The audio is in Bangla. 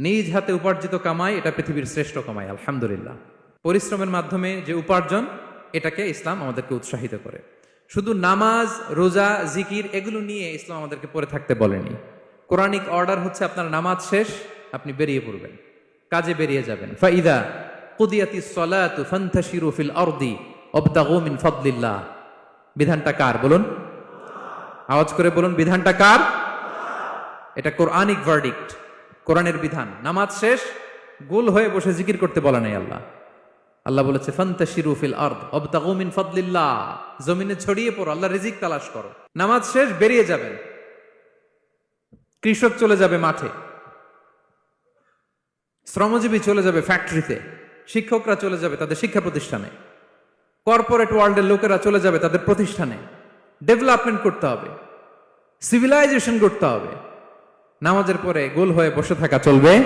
নিজ হাতে উপার্জিত কামাই এটা পৃথিবীর শ্রেষ্ঠ কামাই, আলহামদুলিল্লাহ। পরিশ্রমের মাধ্যমে যে উপার্জন, এটাকে ইসলাম আমাদেরকে উৎসাহিত করে। শুধু নামাজ, রোজা, জিকির এগুলো নিয়ে ইসলাম আমাদেরকে পড়ে থাকতে বলেনি। কোরআনিক অর্ডার হচ্ছে আপনার নামাজ শেষ, আপনি বেরিয়ে পড়বেন, কাজে বেরিয়ে যাবেন। ফাইদা কুদিয়াতিস সালাতু ফান্তাশিরু ফিল আরদি ওয়াবতাগু মিন ফাদলিল্লাহ। বিধানটা কার বলুন? আওয়াজ করে বলুন, বিধানটা কার? এটা কোরআনিক ভার্ডিক্ট, কোরআনের বিধান। নামাজ শেষ, গোল হয়ে বসে জিকির করতে বলা নাই আল্লাহ। আল্লাহ বলেছে ফান্তাশিরু ফিল আরদ ওয়াবতাগু মিন ফাদলিল্লাহ, জমিনে ছড়িয়ে পড়ো, আল্লাহ রিজিক তালাশ করো। নামাজ শেষ, বেরিয়ে যাবেন। কৃষক চলে যাবে মাঠে, শ্রমজীবী চলে যাবে ফ্যাক্টরিতে, শিক্ষকরা চলে যাবে তাদের শিক্ষা প্রতিষ্ঠানে, কর্পোরেট ওয়ার্ল্ডের লোকেরা চলে যাবে তাদের প্রতিষ্ঠানে। ডেভেলপমেন্ট করতে হবে, সিভিলাইজেশন করতে হবে। নামাজের পরে গোল হয়ে বসে থাকা চলবে